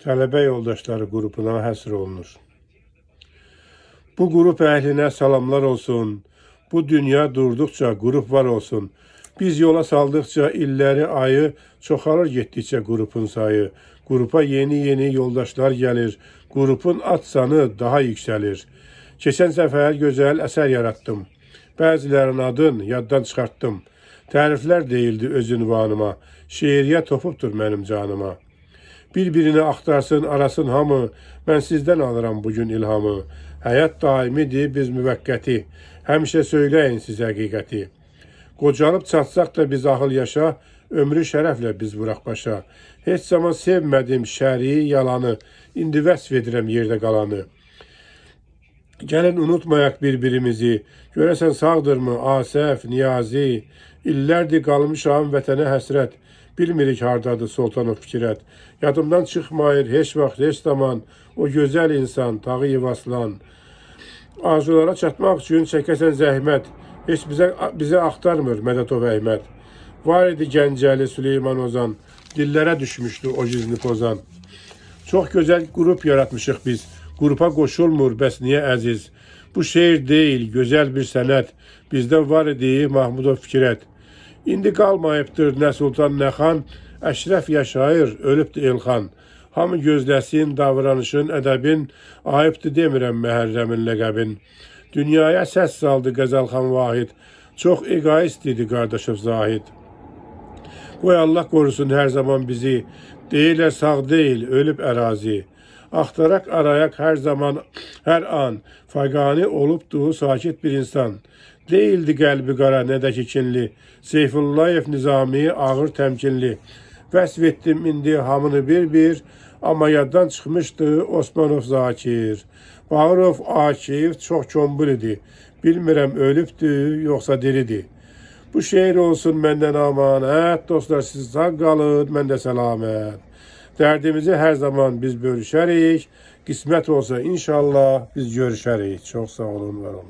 tələbə yoldaşları qrupuna həsr olunur. Bu qrup əhlinə salamlar olsun. Bu dünya durduqca qrup var olsun. Biz yola saldıqca illəri ayı, çoxalır getdikcə qrupun sayı. Qrupa yeni yoldaşlar gəlir. Qrupun atsanı daha yüksəlir. Keçən səfər gözəl əsər yaratdım. Bəzilərin adını yaddan çıxartdım. Təriflər deyildi öz ünvanıma. Şeiriyyət topubdur mənim canıma. Bir-birini axtarsın, arasın hamı. Mən sizdən alıram bugün ilhamı. Həyat daimidir, biz müvəqqəti. Həmişə söyləyin siz həqiqəti. Qocalıb çatsaq da biz ahıl yaşa, ömrü şərəflə biz vuraq başa. Heç zaman sevmədim şəri, yalanı. İndi vəsf edirəm yerdə qalanı. Gəlin unutmayaq bir-birimizi. Görəsən sağdırmı Asəf, Niyazi? İllərdir qalmışam vətənə həsrət. Bilmirik hardadır Sultanov Fikrət. Yadımdan çıxmayır heç vaxt, heç zaman o gözəl insan, Tağıyev Aslan. Arzulara çatmaq üçün çəkəsən zəhmət. Heç bizə axtarmır Mədətov Əhməd. Var idi Gəncəli Süleyman Ozan. Dillərə düşmüşdü o gizli pozan. Çox gözəl qrup yaratmışıq biz. Qrupa qoşulmur, bəs niyə əziz? Bu şeir deyil, gözəl bir sənət. Bizdə var idi Mahmudov Fikrət. İndi qalmayıbdır nə Sultan, nə xan. Əşrəf yaşayır, ölübdür Elxan. Hamı gözləsin, davranışın, ədəbin. Ayıbdır demirəm Məhərrəmin ləqəbin. Dünyaya səs saldı Qəzəlxan Vahid. Çox egoist idi qardaşım Zahid. Qoy Allah qorusun hər zaman bizi. Deyirlər sağ deyil, ölüb ərazi. Axtaraq arayaq hər zaman, hər an. Fəqani olubdu sakit bir insan. Deyildi qəlbi qara, nə də ki kinli. Seyfullayev Nizami ağır təmkinli. Vəsf etdim indi hamını bir-bir. Amma yaddan çıxmışdı Osmanov Zakir. Bağırov Akif çox çombul idi. Bilmirəm ölübdü, yoxsa diridir. Bu şeir olsun məndən amanət. Dostlar siz sağ qalın, məndə səlamət. Dərdimizi hər zaman biz bölüşərik. Qismət olsa inşallah biz görüşərik. Çox sağ olun, var olun.